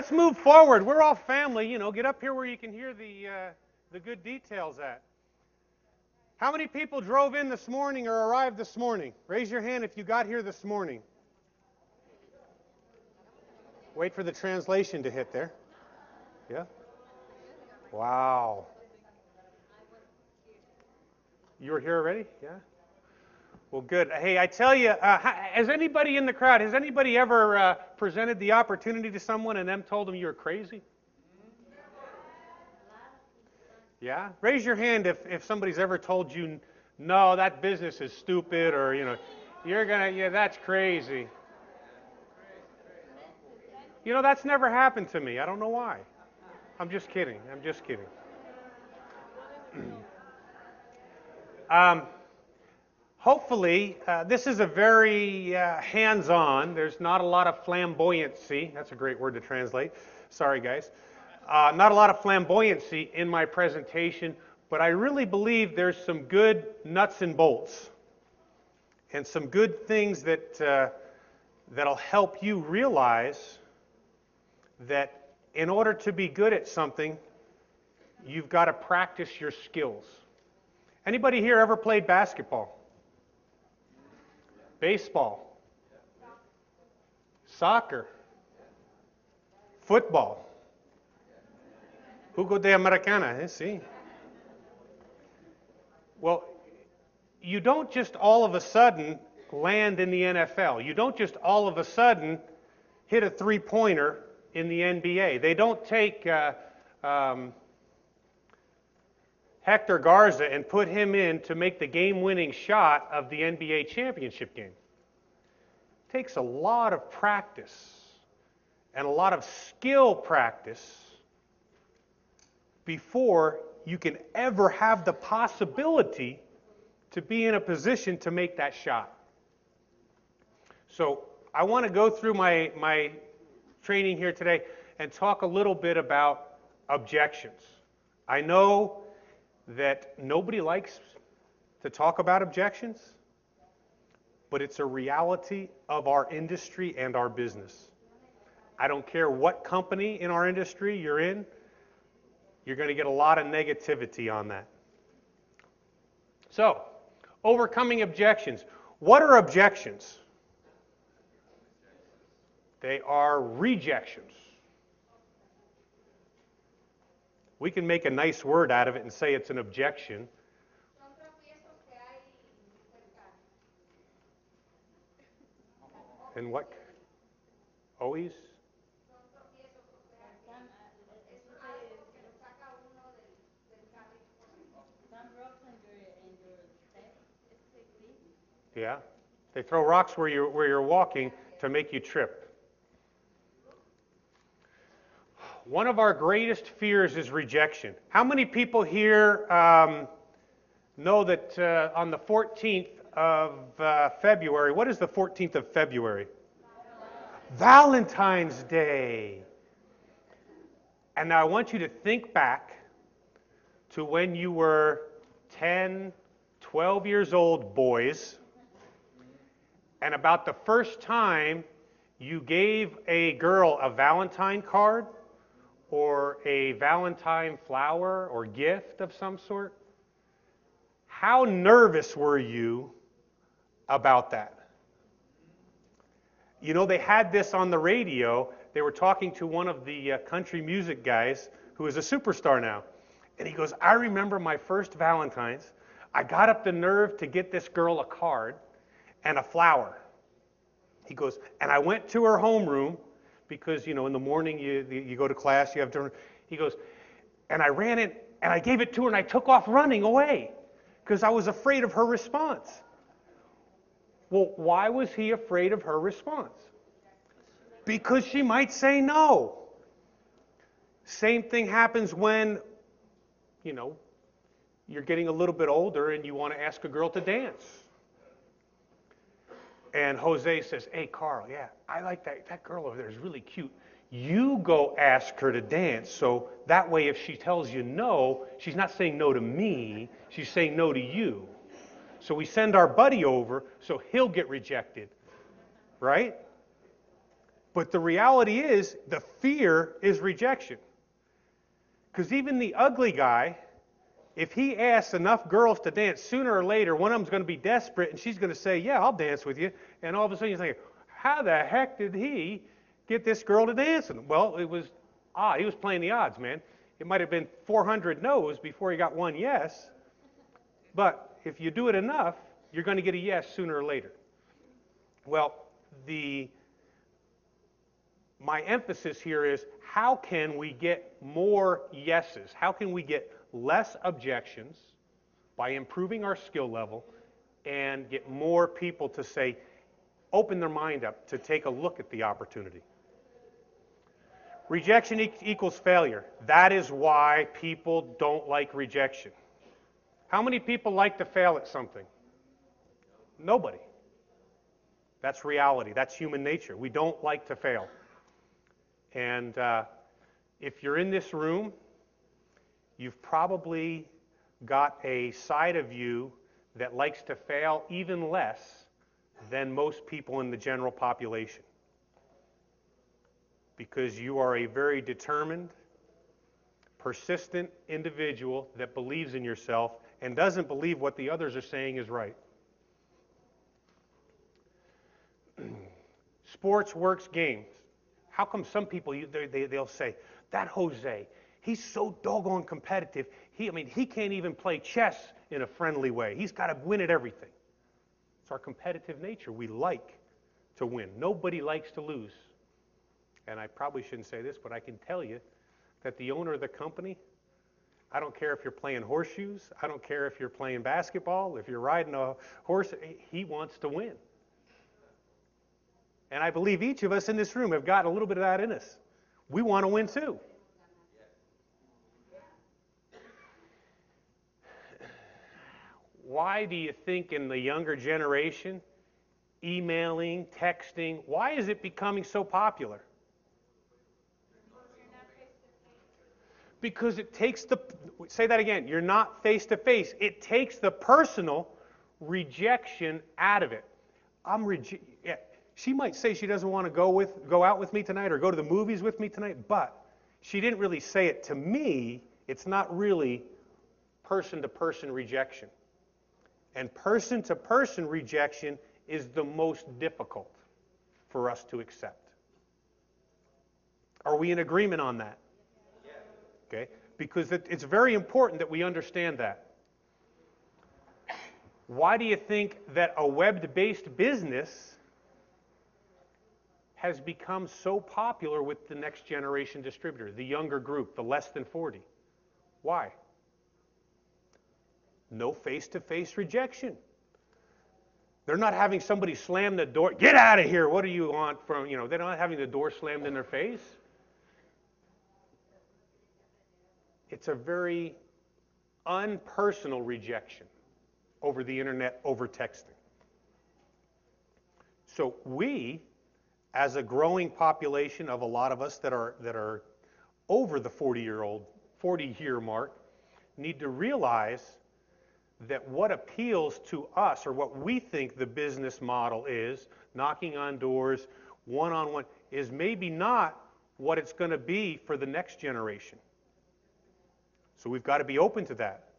Let's move forward. We're all family, you know. Get up here where you can hear the good details at. How many people drove in this morning or arrived this morning? Raise your hand if you got here this morning. Wait for the translation to hit there. Yeah? Wow. You were here already? Yeah? Well, good. Hey, I tell you, has anybody in the crowd, has anybody ever presented the opportunity to someone and them told them you were crazy? Yeah? Raise your hand if somebody's ever told you, no, that business is stupid, or, you know, you're going to, yeah, that's crazy. You know, that's never happened to me. I don't know why. I'm just kidding. I'm just kidding. Hopefully, this is a very hands-on. There's not a lot of flamboyancy. That's a great word to translate. Sorry, guys. Not a lot of flamboyancy in my presentation, but I really believe there's some good nuts and bolts and some good things that that'll help you realize that in order to be good at something, you've got to practice your skills. Anybody here ever played basketball? Baseball? Soccer? Football? Jugo de Americana, see? Well, you don't just all of a sudden land in the NFL. You don't just all of a sudden hit a three-pointer in the NBA. They don't take Hector Garza and put him in to make the game-winning shot of the NBA championship game. It takes a lot of practice and a lot of skill practice before you can ever have the possibility to be in a position to make that shot. So I want to go through my training here today and talk a little bit about objections. I know that nobody likes to talk about objections, but it's a reality of our industry and our business. I don't care what company in our industry you're in, you're going to get a lot of negativity on that. So, overcoming objections. What are objections? They are rejections. We can make a nice word out of it and say it's an objection. And what? Always? Yeah. They throw rocks where you're walking to make you trip. One of our greatest fears is rejection. How many people here know that on the 14th of February, what is the 14th of February? Valentine's Day. And now I want you to think back to when you were 10, 12 years old, boys, and about the first time you gave a girl a Valentine card or a Valentine flower or gift of some sort. How nervous were you about that? You know, they had this on the radio. They were talking to one of the country music guys who is a superstar now. And he goes, I remember my first Valentine's. I got up the nerve to get this girl a card and a flower. He goes, and I went to her homeroom because, you know, in the morning you go to class, you have dinner. He goes, and I ran in and I gave it to her and I took off running away because I was afraid of her response. Well, why was he afraid of her response? Because she might say no. Same thing happens when, you know, you're getting a little bit older and you want to ask a girl to dance. And Jose says, hey, Carl, yeah, I like that girl over there is really cute. You go ask her to dance, so that way if she tells you no, she's not saying no to me, she's saying no to you. So we send our buddy over so he'll get rejected, right? But the reality is, the fear is rejection. Because even the ugly guy, if he asks enough girls to dance, sooner or later, one of them's going to be desperate, and she's going to say, yeah, I'll dance with you. And all of a sudden, you're thinking, how the heck did he get this girl to dance with him? Well, it was odd. He was playing the odds, man. It might have been 400 no's before he got one yes. But if you do it enough, you're going to get a yes sooner or later. Well, my emphasis here is, how can we get more yeses? How can we get less objections by improving our skill level and get more people to say, open their mind up to take a look at the opportunity? Rejection equals failure. That is why people don't like rejection. How many people like to fail at something? Nobody. That's reality. That's human nature. We don't like to fail. And if you're in this room, you've probably got a side of you that likes to fail even less than most people in the general population. Because you are a very determined, persistent individual that believes in yourself and doesn't believe what the others are saying is right. Sports, works, games. How come some people, they'll say, that Jose, he's so doggone competitive, he can't even play chess in a friendly way. He's got to win at everything. It's our competitive nature. We like to win. Nobody likes to lose. And I probably shouldn't say this, but I can tell you that the owner of the company, I don't care if you're playing horseshoes, I don't care if you're playing basketball, if you're riding a horse, he wants to win. And I believe each of us in this room have got a little bit of that in us. We want to win too. Why do you think in the younger generation, emailing, texting, why is it becoming so popular? Because it takes say that again, you're not face to face. It takes the personal rejection out of it. She might say she doesn't want to go out with me tonight or go to the movies with me tonight, but she didn't really say it to me. It's not really person-to-person rejection. And person-to-person rejection is the most difficult for us to accept. Are we in agreement on that? Okay? Because it's very important that we understand that. Why do you think that a web-based business has become so popular with the next generation distributor, the younger group, the less than 40? Why? No face-to-face rejection. They're not having somebody slam the door, get out of here, what do you want from, they're not having the door slammed in their face. It's a very unpersonal rejection over the internet, over texting. So we, as a growing population of a lot of us that are over the 40-year mark, need to realize that what appeals to us, or what we think the business model is, knocking on doors, one-on-one, is maybe not what it's going to be for the next generation. So we've got to be open to that.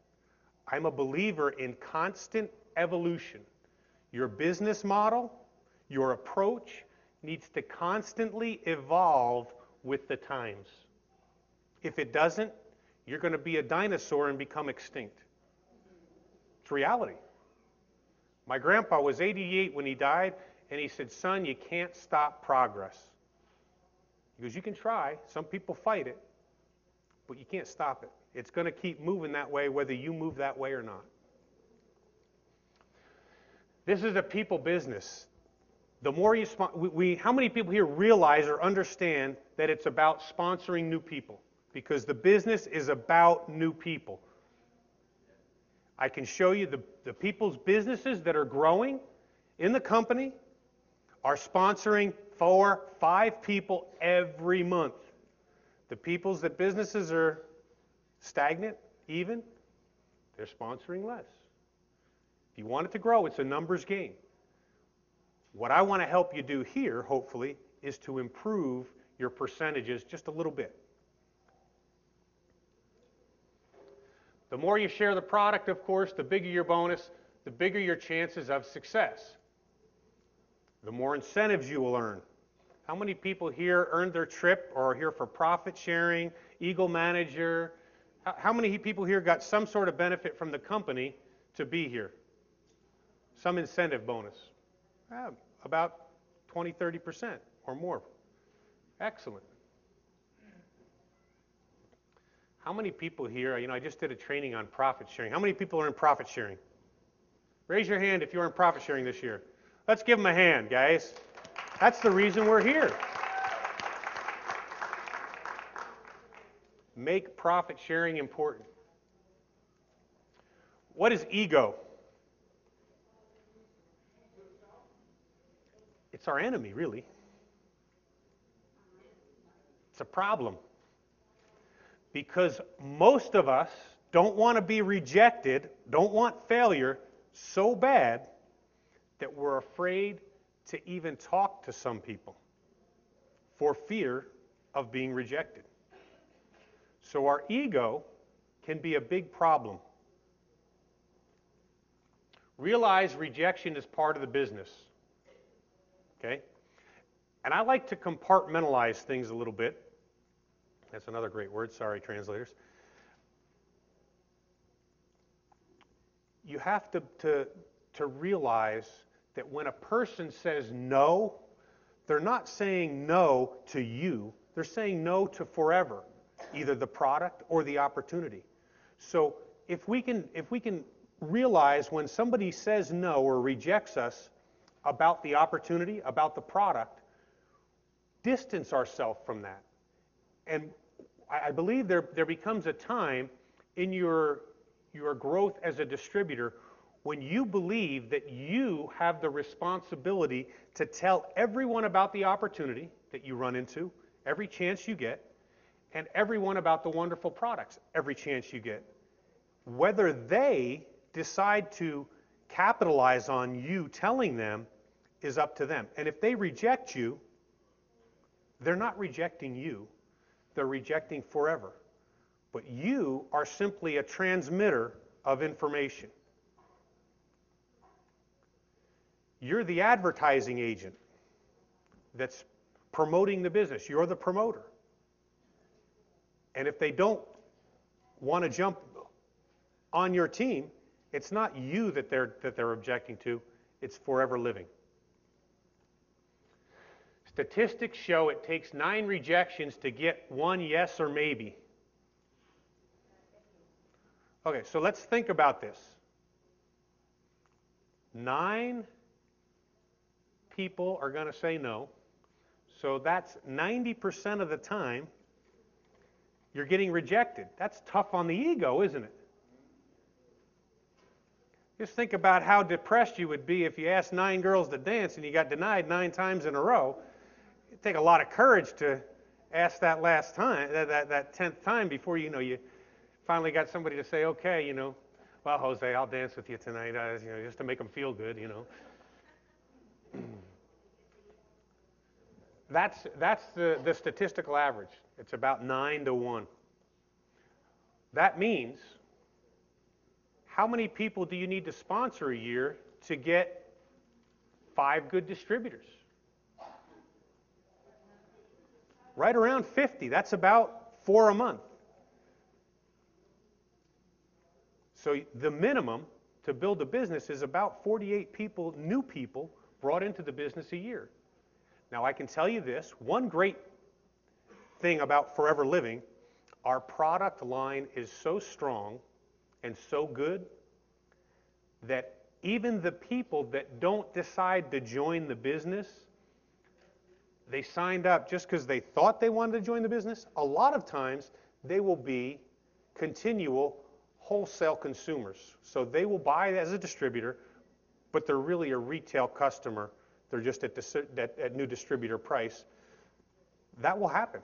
I'm a believer in constant evolution. Your business model, your approach, needs to constantly evolve with the times. If it doesn't, you're going to be a dinosaur and become extinct. It's reality. My grandpa was 88 when he died, and he said, son, you can't stop progress. He goes, you can try. Some people fight it, but you can't stop it. It's going to keep moving that way whether you move that way or not. This is a people business. The more you how many people here realize or understand that it's about sponsoring new people? Because the business is about new people. I can show you the people's businesses that are growing in the company are sponsoring 4, 5 people every month. The businesses are stagnant, even, they're sponsoring less. If you want it to grow, it's a numbers game. What I want to help you do here, hopefully, is to improve your percentages just a little bit. The more you share the product, of course, the bigger your bonus, the bigger your chances of success. The more incentives you will earn. How many people here earned their trip or are here for profit sharing, Eagle Manager? How many people here got some sort of benefit from the company to be here? Some incentive bonus. About 20, 30% or more. Excellent. How many people here, I just did a training on profit sharing. How many people are in profit sharing? Raise your hand if you're in profit sharing this year. Let's give them a hand, guys. That's the reason we're here. Make profit sharing important. What is ego? It's our enemy, really. It's a problem. Because most of us don't want to be rejected, don't want failure so bad that we're afraid to even talk to some people for fear of being rejected. So our ego can be a big problem. Realize rejection is part of the business. Okay? And I like to compartmentalize things a little bit. That's another great word. Sorry, translators. You have to realize that when a person says no, they're not saying no to you. They're saying no to forever, either the product or the opportunity. So if we can realize when somebody says no or rejects us about the opportunity, about the product, distance ourselves from that. And I believe there becomes a time in your growth as a distributor when you believe that you have the responsibility to tell everyone about the opportunity that you run into, every chance you get, and everyone about the wonderful products, every chance you get. Whether they decide to capitalize on you telling them is up to them. And if they reject you, they're not rejecting you. They're rejecting forever. But you are simply a transmitter of information. You're the advertising agent that's promoting the business. You're the promoter. And if they don't want to jump on your team, it's not you that they're objecting to, it's forever living. Statistics show it takes 9 rejections to get 1 yes or maybe. Okay, so let's think about this. 9 people are going to say no. So that's 90% of the time you're getting rejected. That's tough on the ego, isn't it? Just think about how depressed you would be if you asked 9 girls to dance and you got denied 9 times in a row. It'd take a lot of courage to ask that last time, that 10th time before you finally got somebody to say, okay, well, Jose, I'll dance with you tonight, just to make them feel good, That's the statistical average. It's about 9 to 1. That means, how many people do you need to sponsor a year to get 5 good distributors? Right around 50. That's about 4 a month. So the minimum to build a business is about 48 people, new people, brought into the business a year. Now I can tell you this, one great thing about Forever Living, our product line is so strong and so good that even the people that don't decide to join the business, they signed up just because they thought they wanted to join the business, a lot of times they will be continual wholesale consumers. So they will buy as a distributor, but they're really a retail customer. They're just at new distributor price. That will happen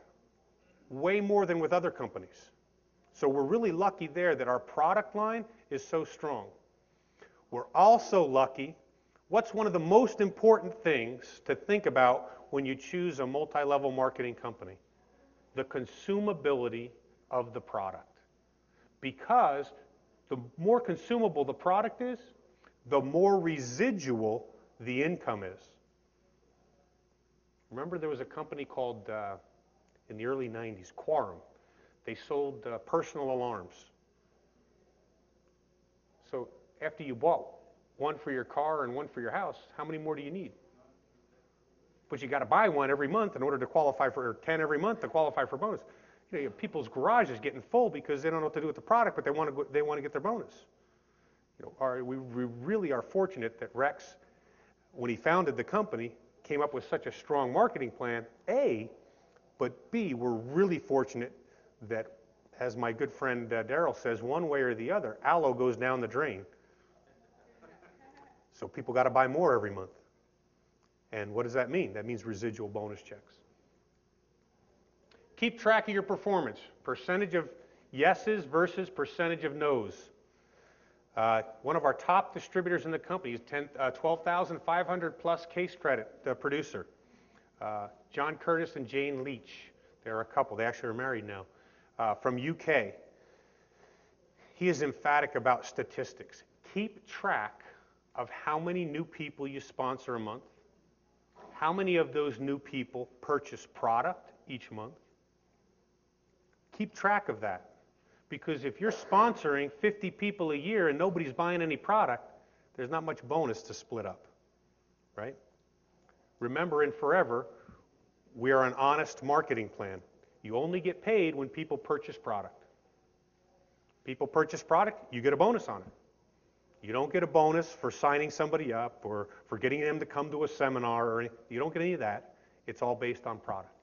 way more than with other companies. So we're really lucky there that our product line is so strong. We're also lucky What's one of the most important things to think about when you choose a multi-level marketing company? The consumability of the product. Because the more consumable the product is, the more residual the income is. Remember there was a company called, in the early 90s, Quorum. They sold personal alarms. So after you bought one for your car and one for your house, how many more do you need? But you got to buy one every month in order to qualify for, or 10 every month to qualify for bonus. You know, people's garages getting full because they don't know what to do with the product, but they want to get their bonus. You know, we really are fortunate that Rex, when he founded the company, came up with such a strong marketing plan, A, but B, we're really fortunate that, as my good friend Daryl says, one way or the other, aloe goes down the drain. So people got to buy more every month. And what does that mean? That means residual bonus checks. Keep track of your performance. Percentage of yeses versus percentage of nos. One of our top distributors in the company is 12,500 plus case credit producer. John Curtis and Jane Leach. They're a couple. They actually are married now. From UK. He is emphatic about statistics. Keep track of how many new people you sponsor a month, how many of those new people purchase product each month. Keep track of that, because if you're sponsoring 50 people a year and nobody's buying any product, there's not much bonus to split up, right? Remember, and forever, we are an honest marketing plan. You only get paid when people purchase product. People purchase product, you get a bonus on it. You don't get a bonus for signing somebody up or for getting them to come to a seminar or anything. You don't get any of that. It's all based on product.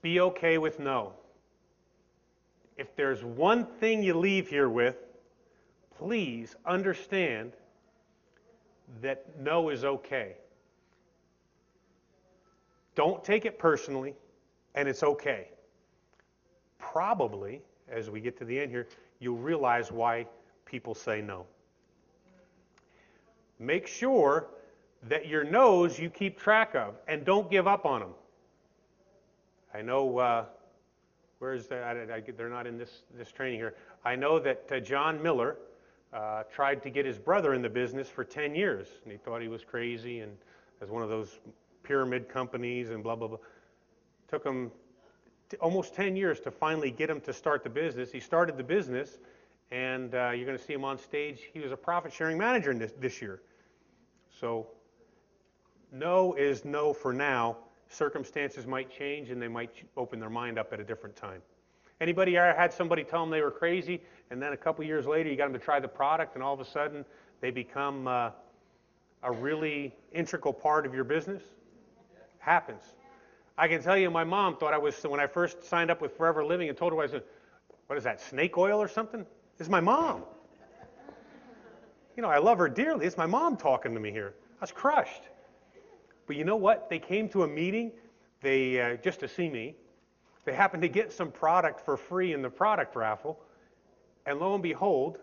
Be okay with no. If there's one thing you leave here with, please understand that no is okay. Don't take it personally, and it's okay. Probably, as we get to the end here, you'll realize why people say no. Make sure that your no's you keep track of, and don't give up on them. I know, they're not in this training here. I know that John Miller tried to get his brother in the business for 10 years, and he thought he was crazy, and as one of those pyramid companies and blah, blah, blah. Took him almost 10 years to finally get him to start the business. He started the business, and you're going to see him on stage. He was a profit-sharing manager in this year. So no is no for now. Circumstances might change, and they might open their mind up at a different time. Anybody ever had somebody tell them they were crazy, and then a couple years later you got them to try the product, and all of a sudden they become a really integral part of your business? Happens. I can tell you, my mom thought I was, when I first signed up with Forever Living and told her I said, what is that, snake oil or something? This is my mom. You know, I love her dearly. It's my mom talking to me here. I was crushed. But you know what? They came to a meeting, just to see me. They happened to get some product for free in the product raffle, and lo and behold,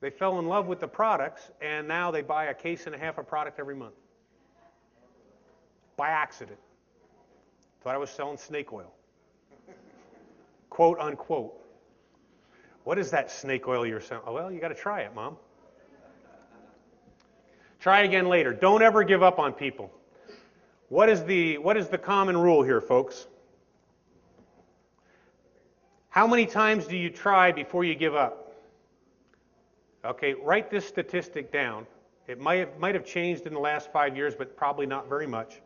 they fell in love with the products, and now they buy a case and a half of product every month. By accident. Thought I was selling snake oil. Quote, unquote. What is that snake oil you're selling? Oh, well, you got to try it, Mom. Try again later. Don't ever give up on people. What is the common rule here, folks? How many times do you try before you give up? Okay, write this statistic down. It might have changed in the last 5 years, but probably not very much.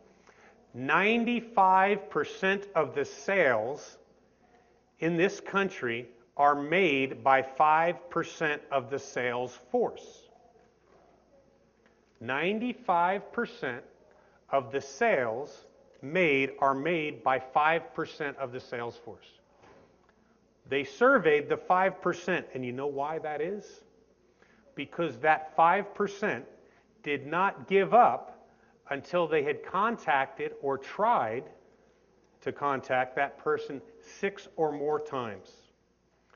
95% of the sales in this country are made by 5% of the sales force. 95% of the sales are made by 5% of the sales force. They surveyed the 5%, and you know why that is? Because that 5% did not give up until they had contacted or tried to contact that person 6 or more times.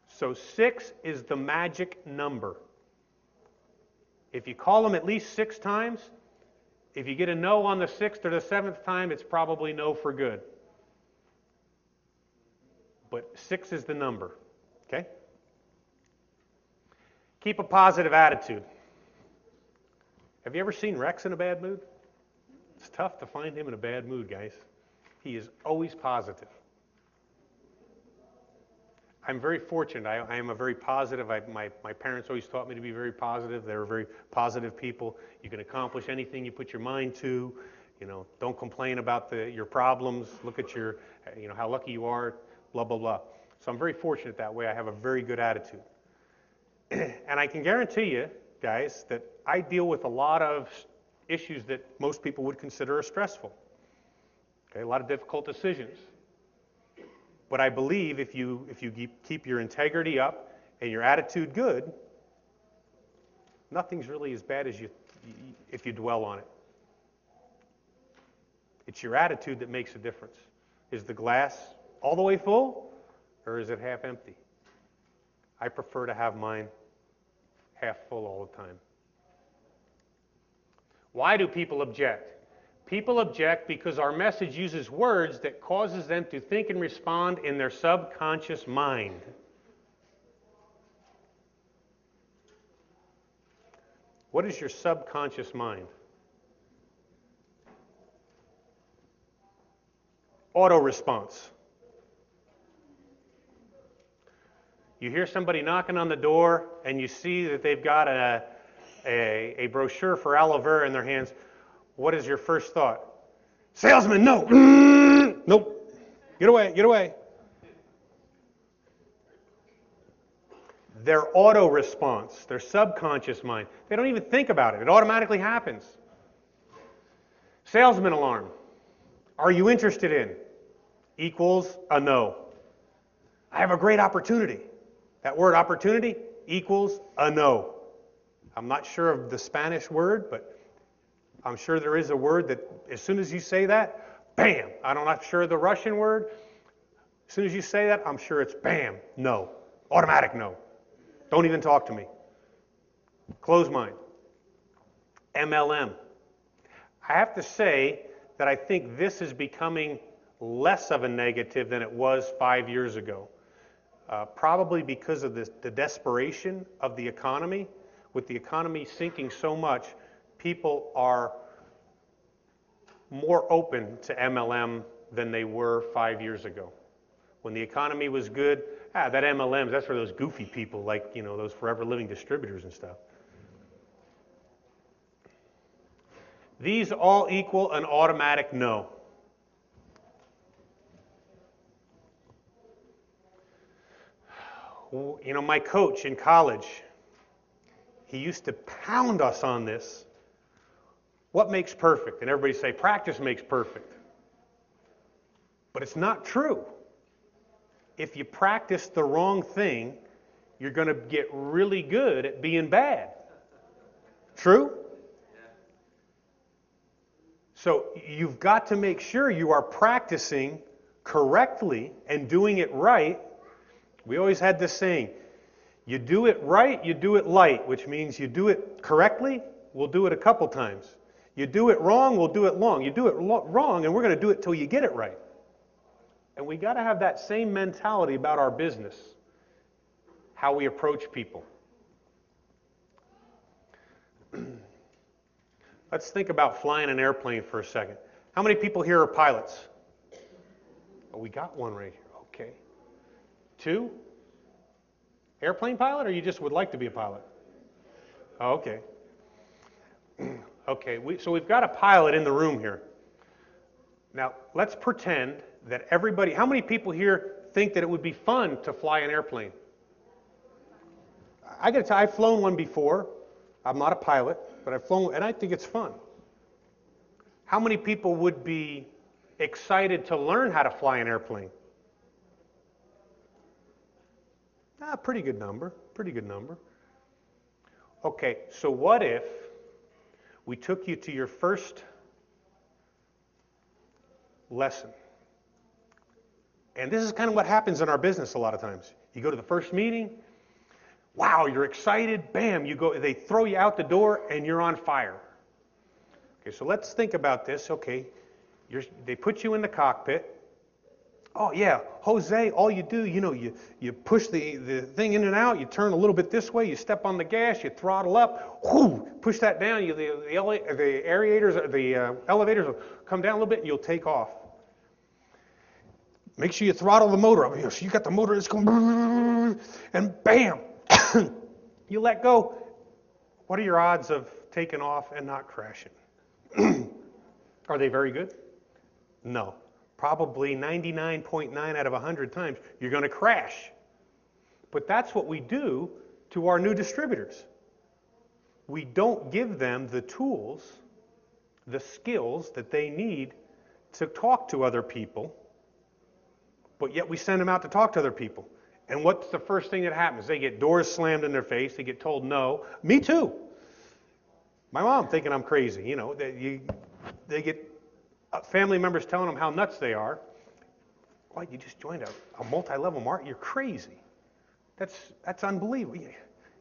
So 6 is the magic number. If you call them at least 6 times, if you get a no on the 6th or the 7th time, it's probably no for good. But 6 is the number, okay? Keep a positive attitude. Have you ever seen Rex in a bad mood? It's tough to find him in a bad mood, guys. He is always positive. I'm very fortunate. I am a very positive. My parents always taught me to be very positive. They were very positive people. You can accomplish anything you put your mind to. You know, don't complain about your problems. Look at your, how lucky you are. Blah blah blah. So I'm very fortunate that way. I have a very good attitude, and I can guarantee you, guys, that I deal with a lot of issues that most people would consider as stressful. Okay, a lot of difficult decisions. But I believe if you keep your integrity up and your attitude good, nothing's really as bad as if you dwell on it. It's your attitude that makes a difference. Is the glass all the way full, or is it half empty? I prefer to have mine half full all the time. Why do people object? People object because our message uses words that causes them to think and respond in their subconscious mind. What is your subconscious mind? Auto response. You hear somebody knocking on the door and you see that they've got a brochure for aloe vera in their hands. What is your first thought? Salesman, no. Nope. Get away, get away. Their auto response, their subconscious mind, they don't even think about it. It automatically happens. Salesman alarm. Are you interested in? Equals a no. I have a great opportunity. That word opportunity equals a no. I'm not sure of the Spanish word, but I'm sure there is a word that as soon as you say that, bam. I'm not sure of the Russian word. As soon as you say that, I'm sure it's bam, no. Automatic no. Don't even talk to me. Close mind. MLM. I have to say that I think this is becoming less of a negative than it was 5 years ago. Probably because of the desperation of the economy. With the economy sinking so much, people are more open to MLM than they were 5 years ago. When the economy was good, that MLM, that's for those goofy people like, those forever living distributors and stuff. These all equal an automatic no. My coach in college, he used to pound us on this. What makes perfect? And everybody say, practice makes perfect. But it's not true. If you practice the wrong thing, you're going to get really good at being bad. True? So you've got to make sure you are practicing correctly and doing it right. We always had this saying, you do it right, you do it light, which means you do it correctly, we'll do it a couple times. You do it wrong, we'll do it long. You do it wrong, and we're going to do it till you get it right. And we got to have that same mentality about our business, how we approach people. Let's think about flying an airplane for a second. How many people here are pilots? Oh, we got one right here. Okay. 2? Airplane pilot, or you just would like to be a pilot? Oh, okay. Okay, so we've got a pilot in the room here. Now, let's pretend that everybody, how many people here think that it would be fun to fly an airplane? I got to tell you, I've flown one before. I'm not a pilot, but I've flown, and I think it's fun. How many people would be excited to learn how to fly an airplane? Pretty good number, pretty good number. Okay, so what if we took you to your first lesson? And this is kind of what happens in our business a lot of times. You go to the first meeting. Wow, you're excited, bam, you go, they throw you out the door and you're on fire. Okay, so let's think about this. Okay, they put you in the cockpit. Oh yeah, Jose, all you do, you push the thing in and out, you turn a little bit this way, you step on the gas, you throttle up, whoo, push that down, the elevators will come down a little bit and you'll take off. Make sure you throttle the motor up. So you got the motor that's going, and bam, you let go. What are your odds of taking off and not crashing? Are they very good? No. Probably 99.9 out of 100 times, you're going to crash. But that's what we do to our new distributors. We don't give them the tools, the skills that they need to talk to other people, but yet we send them out to talk to other people. And what's the first thing that happens? They get doors slammed in their face, they get told no. Me too. My mom thinking I'm crazy, they get family members telling them how nuts they are. Why, you just joined a multi-level market? You're crazy. That's unbelievable.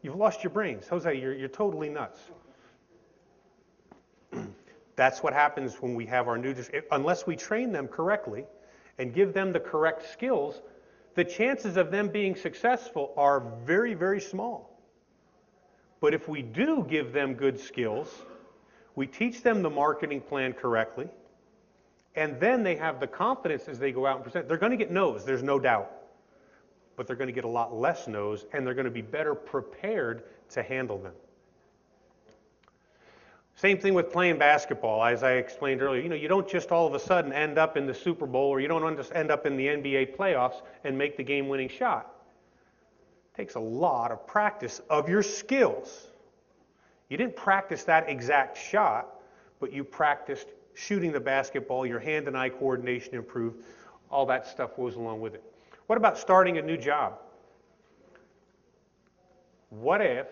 You've lost your brains. Jose, you're totally nuts. That's what happens when we have our new, unless we train them correctly and give them the correct skills, the chances of them being successful are very, very small. But if we do give them good skills, we teach them the marketing plan correctly, and then they have the confidence as they go out and present. They're going to get no's, there's no doubt. But they're going to get a lot less no's, and they're going to be better prepared to handle them. Same thing with playing basketball. As I explained earlier, you don't just all of a sudden end up in the Super Bowl, or you don't just end up in the NBA playoffs and make the game-winning shot. It takes a lot of practice of your skills. You didn't practice that exact shot, but you practiced shooting the basketball, your hand and eye coordination improved, all that stuff goes along with it. What about starting a new job? What if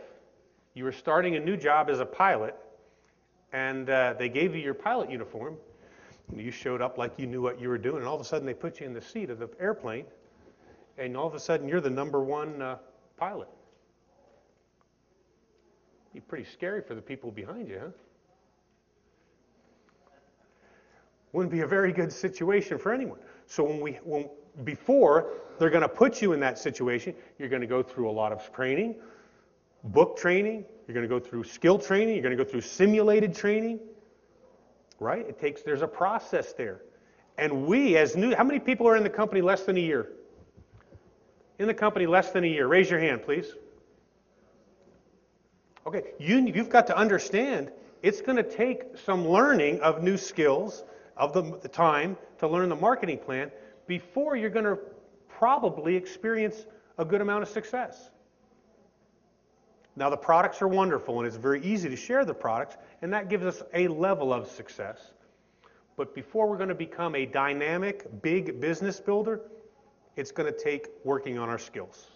you were starting a new job as a pilot and they gave you your pilot uniform, and you showed up like you knew what you were doing, and all of a sudden they put you in the seat of the airplane, and all of a sudden you're the #1 pilot? It'd be pretty scary for the people behind you, huh? Wouldn't be a very good situation for anyone. So before they're going to put you in that situation, you're going to go through a lot of training, book training, you're going to go through skill training, you're going to go through simulated training, right? There's a process there. And how many people are in the company less than a year? In the company less than a year, raise your hand, please. Okay, you've got to understand, it's going to take some learning of new skills, of the time to learn the marketing plan before you're going to probably experience a good amount of success. Now, the products are wonderful, and it's very easy to share the products, and that gives us a level of success. But before we're going to become a dynamic, big business builder, it's going to take working on our skills.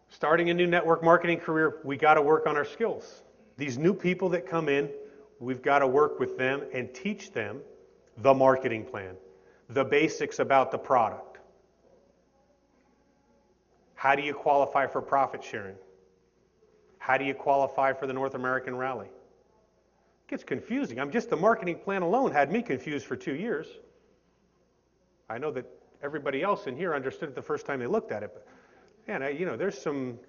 Starting a new network marketing career, we got to work on our skills. These new people that come in, we've got to work with them and teach them the marketing plan, the basics about the product. How do you qualify for profit sharing? How do you qualify for the North American Rally? It gets confusing. The marketing plan alone had me confused for 2 years. I know that everybody else in here understood it the first time they looked at it, but man, there's some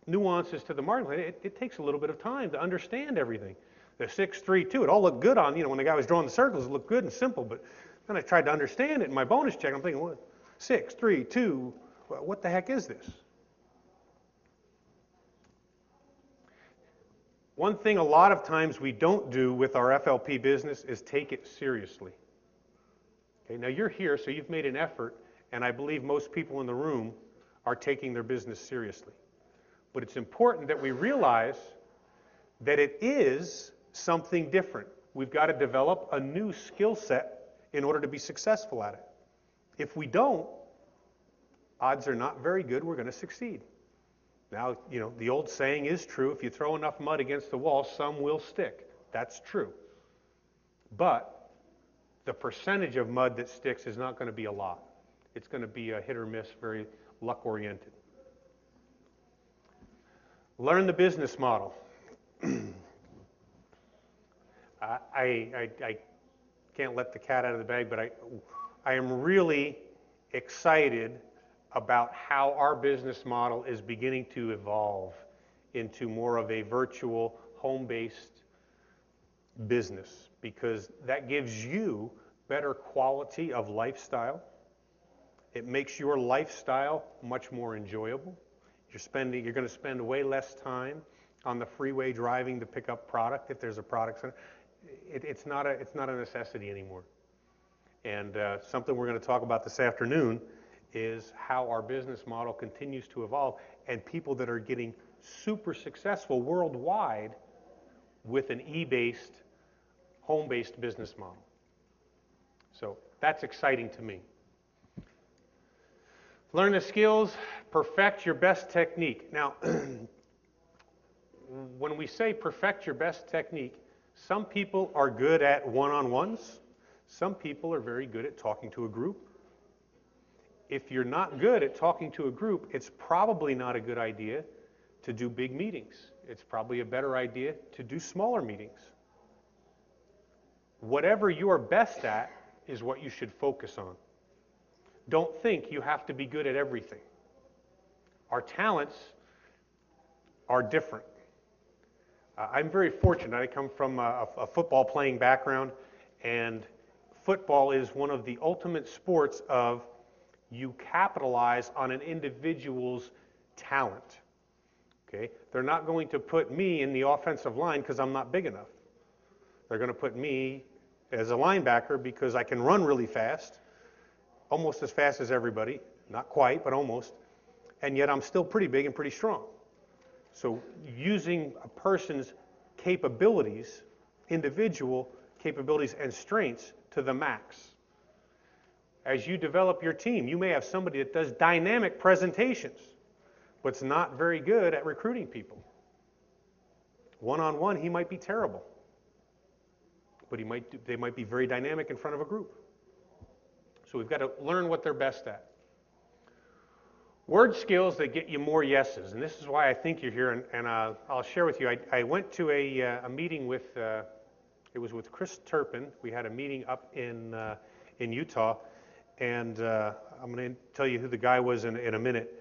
nuances to the marketing plan. It takes a little bit of time to understand everything. The 6-3-2, it all looked good on, when the guy was drawing the circles, it looked good and simple, but then I tried to understand it in my bonus check. I'm thinking, 6-3-2, what the heck is this? One thing a lot of times we don't do with our FLP business is take it seriously. Okay, now you're here, so you've made an effort, and I believe most people in the room are taking their business seriously. But it's important that we realize that it is something different. We've got to develop a new skill set in order to be successful at it. If we don't, odds are not very good we're going to succeed. Now, the old saying is true, if you throw enough mud against the wall, some will stick. That's true. But the percentage of mud that sticks is not going to be a lot. It's going to be a hit or miss, very luck-oriented. Learn the business model. I can't let the cat out of the bag, but I am really excited about how our business model is beginning to evolve into more of a virtual, home-based business, because that gives you better quality of lifestyle. It makes your lifestyle much more enjoyable. You're going to spend way less time on the freeway driving to pick up product if there's a product center. It's not a necessity anymore. And something we're going to talk about this afternoon is how our business model continues to evolve, and people that are getting super successful worldwide with an e-based, home-based business model. So that's exciting to me. Learn the skills, perfect your best technique. Now, when we say perfect your best technique, some people are good at one-on-ones. Some people are very good at talking to a group. If you're not good at talking to a group, it's probably not a good idea to do big meetings. It's probably a better idea to do smaller meetings. Whatever you are best at is what you should focus on. Don't think you have to be good at everything. Our talents are different. I'm very fortunate. I come from a football playing background, and football is one of the ultimate sports of you capitalize on an individual's talent. Okay? They're not going to put me in the offensive line because I'm not big enough. They're going to put me as a linebacker because I can run really fast, almost as fast as everybody, not quite, but almost, and yet I'm still pretty big and pretty strong. So using a person's capabilities, individual capabilities and strengths to the max. As you develop your team, you may have somebody that does dynamic presentations, but's not very good at recruiting people. One-on-one, he might be terrible, but they might be very dynamic in front of a group. So we've got to learn what they're best at. Word skills that get you more yeses, and this is why I think you're here, and I'll share with you. I went to a meeting with, it was with Chris Turpin. We had a meeting up in Utah, and I'm going to tell you who the guy was in a minute.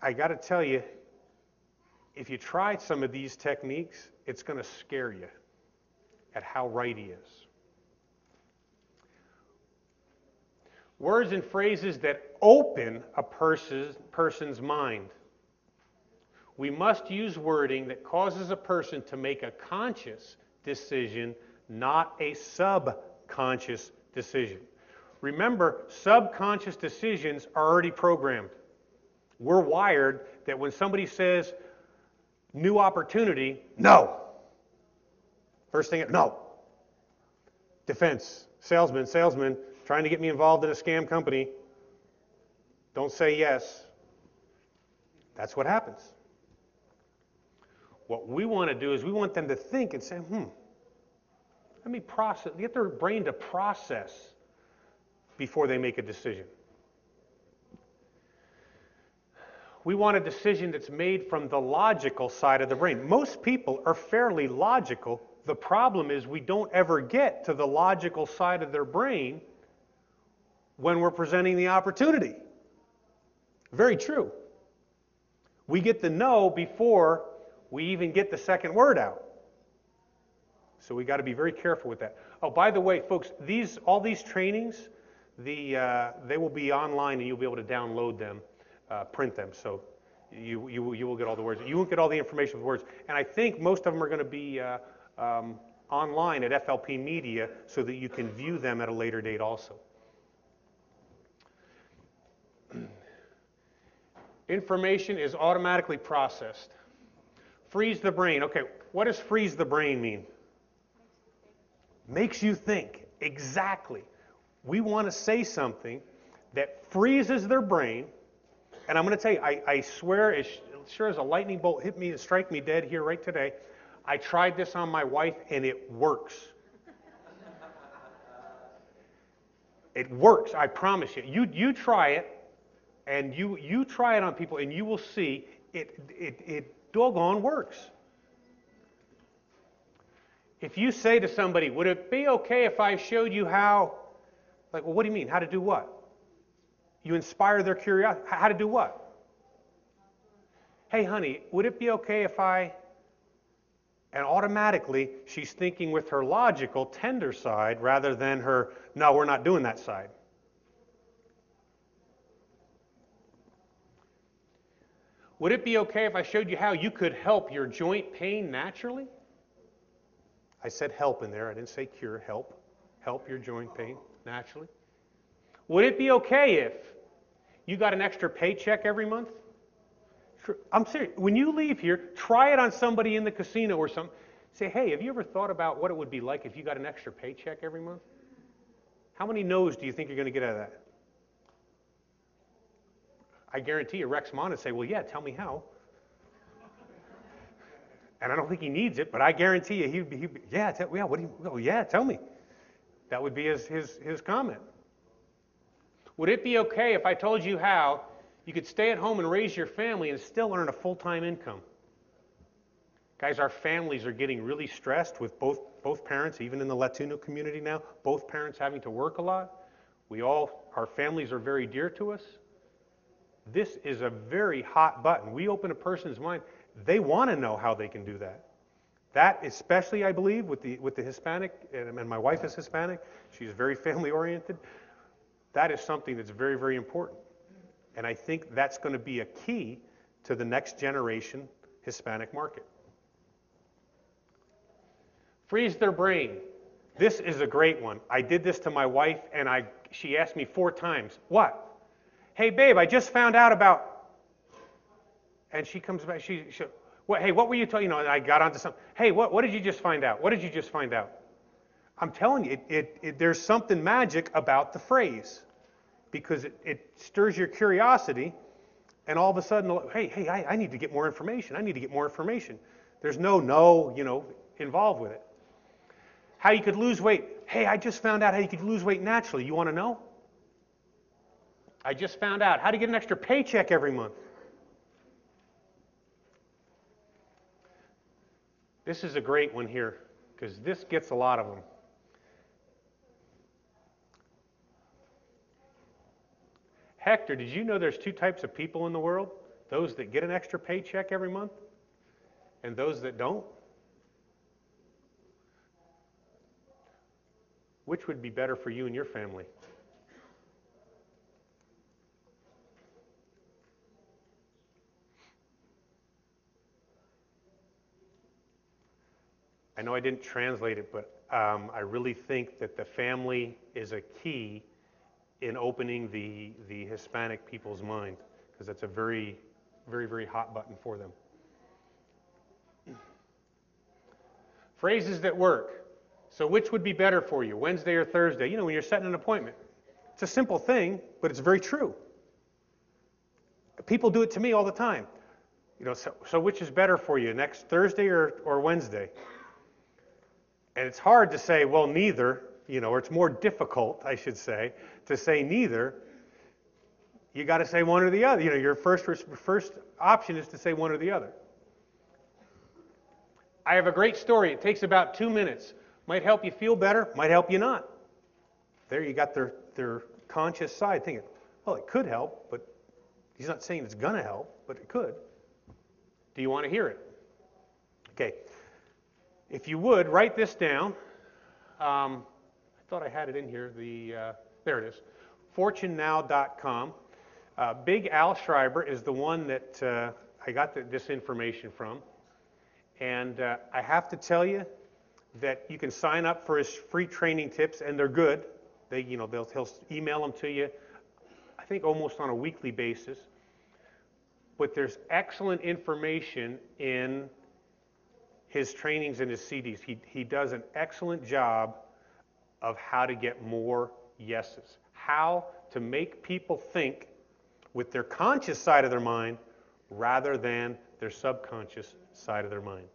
I got to tell you, if you try some of these techniques, it's going to scare you at how right he is. Words and phrases that open a person's mind. We must use wording that causes a person to make a conscious decision, not a subconscious decision. Remember, subconscious decisions are already programmed. We're wired that when somebody says, new opportunity, no. First thing, no. Defense, salesman, trying to get me involved in a scam company. Don't say yes. That's what happens. What we want to do is we want them to think and say, let me process, get their brain to process before they make a decision. We want a decision that's made from the logical side of the brain. Most people are fairly logical. The problem is we don't ever get to the logical side of their brain when we're presenting the opportunity. Very true. We get the no before we even get the second word out. So we got to be very careful with that. Oh, by the way, folks, all these trainings, they will be online and you'll be able to download them, print them. So you will get all the words. You won't get all the information with words. And I think most of them are going to be online at FLP Media so that you can view them at a later date also. Information is automatically processed. Freeze the brain. Okay, what does freeze the brain mean? Makes you think. Exactly. We want to say something that freezes their brain. And I'm going to tell you, I swear, as sure as a lightning bolt hit me and strike me dead here right today, I tried this on my wife and it works. It works, I promise you. You try it, and you try it on people, and you will see it doggone works. If you say to somebody, would it be okay if I showed you how, like, well, what do you mean? How to do what? You inspire their curiosity. How to do what? Hey, honey, would it be okay if I... And automatically, she's thinking with her logical, tender side rather than her, no, we're not doing that side. Would it be okay if I showed you how you could help your joint pain naturally? I said help in there. I didn't say cure. Help. Help your joint pain naturally. Would it be okay if you got an extra paycheck every month? I'm serious. When you leave here, try it on somebody in the casino or something. Say, hey, have you ever thought about what it would be like if you got an extra paycheck every month? How many no's do you think you're going to get out of that? I guarantee you, Rex Mon would say, well, yeah, tell me how. And I don't think he needs it, but I guarantee you, he'd be yeah, tell me. That would be his comment. Would it be okay if I told you how you could stay at home and raise your family and still earn a full-time income? Guys, our families are getting really stressed with both parents, even in the Latino community now, both parents having to work a lot. Our families are very dear to us. This is a very hot button. We open a person's mind. They want to know how they can do that. That, especially, I believe, with the Hispanic, and my wife is Hispanic, she's very family-oriented, that is something that's very, very important. And I think that's going to be a key to the next generation Hispanic market. Freeze their brain. This is a great one. I did this to my wife, and she asked me 4 times, what? Hey, babe, I just found out about... And she comes back, hey, what were you talking, and I got onto something. Hey, what did you just find out? What did you just find out? I'm telling you, there's something magic about the phrase, because it stirs your curiosity, and all of a sudden, hey, I need to get more information. I need to get more information. There's no, involved with it. How you could lose weight. Hey, I just found out how you could lose weight naturally. You want to know? I just found out how to get an extra paycheck every month. This is a great one here, because this gets a lot of them. Hector, did you know there's 2 types of people in the world? Those that get an extra paycheck every month and those that don't? Which would be better for you and your family? I know I didn't translate it, but I really think that the family is a key in opening the Hispanic people's mind, because that's a very, very, very hot button for them. Phrases that work. So which would be better for you, Wednesday or Thursday? When you're setting an appointment. It's a simple thing, but it's very true. People do it to me all the time. So which is better for you, next Thursday or Wednesday? And it's hard to say, well, neither, or it's more difficult, I should say, to say neither. You got to say one or the other. Your first option is to say one or the other. I have a great story. It takes about 2 minutes. Might help you feel better, might help you not. There you got their conscious side thinking, well, it could help, but he's not saying it's going to help, but it could. Do you want to hear it? Okay. If you would, write this down. I thought I had it in here. There it is. FortuneNow.com. Big Al Schreiber is the one that I got this information from. And I have to tell you that you can sign up for his free training tips, and they're good. He'll email them to you, I think almost on a weekly basis. But there's excellent information in his trainings and his CDs. He does an excellent job of how to get more yeses, how to make people think with their conscious side of their mind rather than their subconscious side of their mind.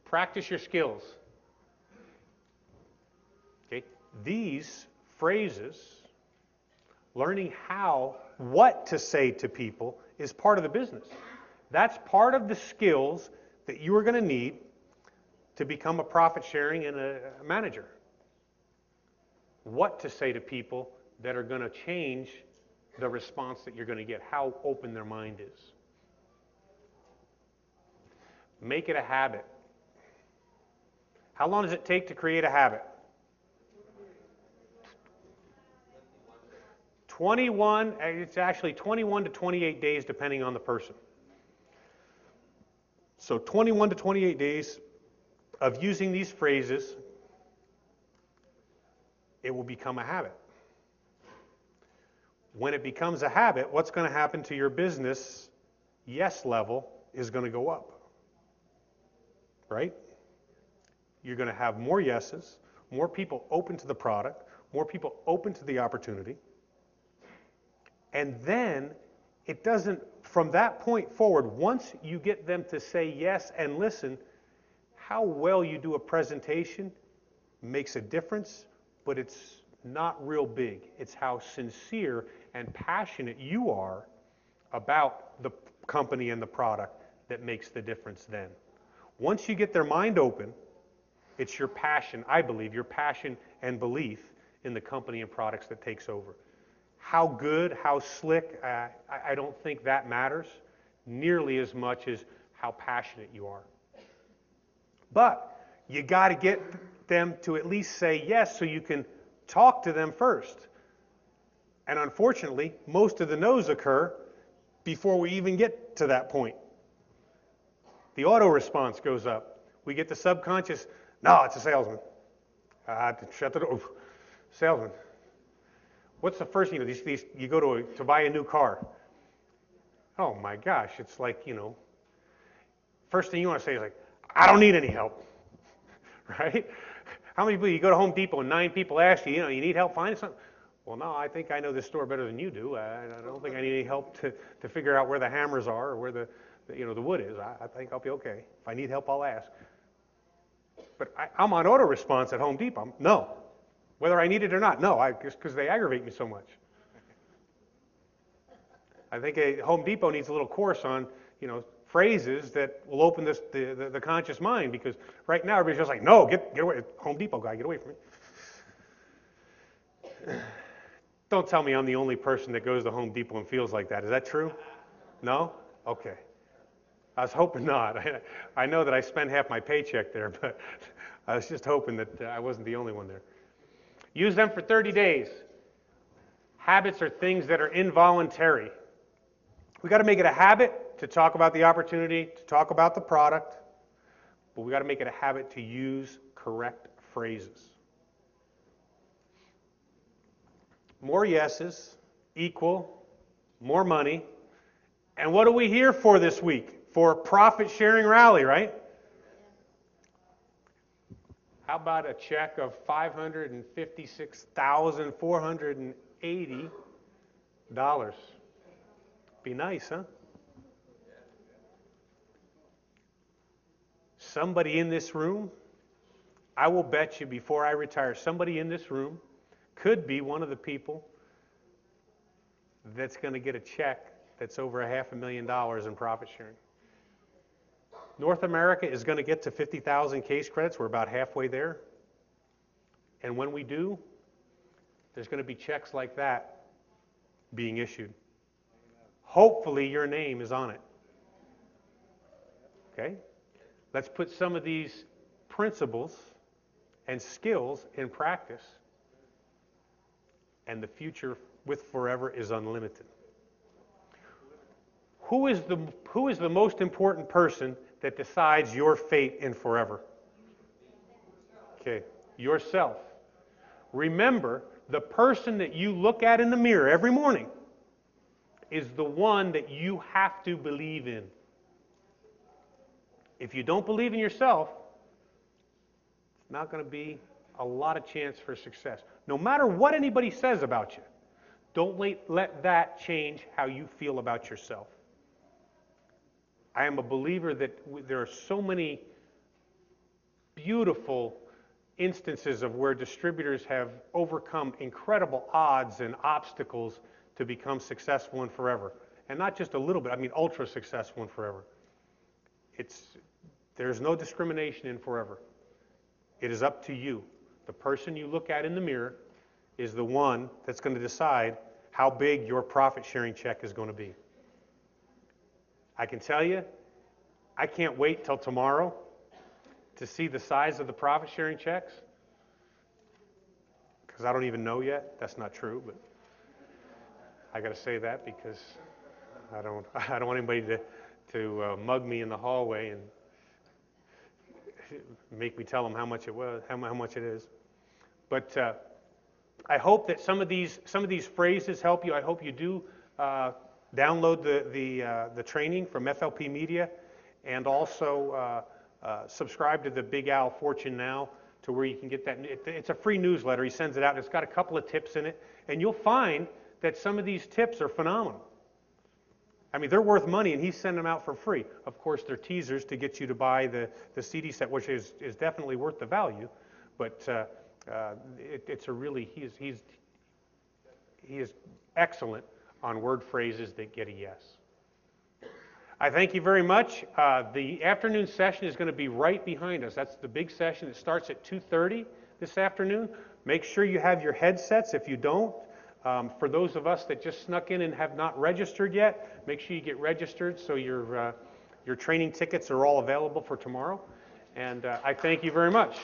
Practice your skills. These phrases, learning what to say to people, is part of the business. That's part of the skills that you are going to need to become a profit sharing and a manager. What to say to people that are going to change the response that you're going to get, how open their mind is. Make it a habit. How long does it take to create a habit? it's actually 21 to 28 days depending on the person. So 21 to 28 days of using these phrases, it will become a habit. When it becomes a habit, what's going to happen to your business yes level is going to go up. Right? You're going to have more yeses, more people open to the product, more people open to the opportunity. And then it doesn't, from that point forward, once you get them to say yes and listen, how well you do a presentation makes a difference, but it's not real big. It's how sincere and passionate you are about the company and the product that makes the difference then. Once you get their mind open, it's your passion, I believe, your passion and belief in the company and products that takes over. How good, how slick, I don't think that matters nearly as much as how passionate you are. But you got to get them to at least say yes so you can talk to them first. And unfortunately, most of the no's occur before we even get to that point. The auto response goes up. We get the subconscious, no, it's a salesman. Shut the door. Salesman. What's the first thing, you go to buy a new car. Oh my gosh, it's like, first thing you want to say is like, I don't need any help. Right? How many people, you go to Home Depot and 9 people ask you, you need help finding something? Well, no, I think I know this store better than you do. I don't think I need any help to figure out where the hammers are or where the wood is. I think I'll be okay. If I need help, I'll ask. But I'm on auto response at Home Depot. No. Whether I need it or not, no, just because they aggravate me so much. I think Home Depot needs a little course on, phrases that will open the conscious mind, because right now everybody's just like, no, get away, Home Depot guy, get away from me. Don't tell me I'm the only person that goes to Home Depot and feels like that. Is that true? No? Okay. I was hoping not. I know that I spend half my paycheck there, but I was just hoping that I wasn't the only one there. Use them for 30 days. Habits are things that are involuntary. We got to make it a habit to talk about the opportunity, to talk about the product, but we got to make it a habit to use correct phrases. More yeses equal more money. And what are we here for this week? For a profit sharing rally, right? How about a check of $556,480? Be nice, huh? Somebody in this room, I will bet you before I retire, somebody in this room could be one of the people that's going to get a check that's over $500,000 in profit sharing. North America is going to get to 50,000 case credits. We're about halfway there. And when we do, there's going to be checks like that being issued. Hopefully your name is on it. Okay? Let's put some of these principles and skills in practice, and the future with Forever is unlimited. Who is the most important person that decides your fate in Forever? Okay, yourself. Remember, the person that you look at in the mirror every morning is the one that you have to believe in. If you don't believe in yourself, it's not going to be a lot of chance for success. No matter what anybody says about you, don't let that change how you feel about yourself. I am a believer that there are so many beautiful instances of where distributors have overcome incredible odds and obstacles to become successful and forever. And not just a little bit, I mean ultra successful and forever. There's no discrimination in forever. It is up to you. The person you look at in the mirror is the one that's going to decide how big your profit sharing check is going to be. I can tell you, I can't wait till tomorrow to see the size of the profit sharing checks, because I don't even know yet. That's not true, but I got to say that because I don't want anybody to mug me in the hallway and make me tell them how much it was, how much it is. But I hope that some of these phrases help you. I hope you do download the training from FLP Media, and also subscribe to the Big Al Fortune Now, to where you can get that. It's a free newsletter. He sends it out, and it's got a couple of tips in it, and you'll find that some of these tips are phenomenal. I mean, they're worth money, and he's sending them out for free. Of course, they're teasers to get you to buy the CD set, which is definitely worth the value. But it's a really, he is excellent on word phrases that get a yes. I thank you very much. The afternoon session is going to be right behind us. That's the big session. It starts at 2:30 this afternoon. Make sure you have your headsets. If you don't, for those of us that just snuck in and have not registered yet, make sure you get registered so your training tickets are all available for tomorrow. And I thank you very much.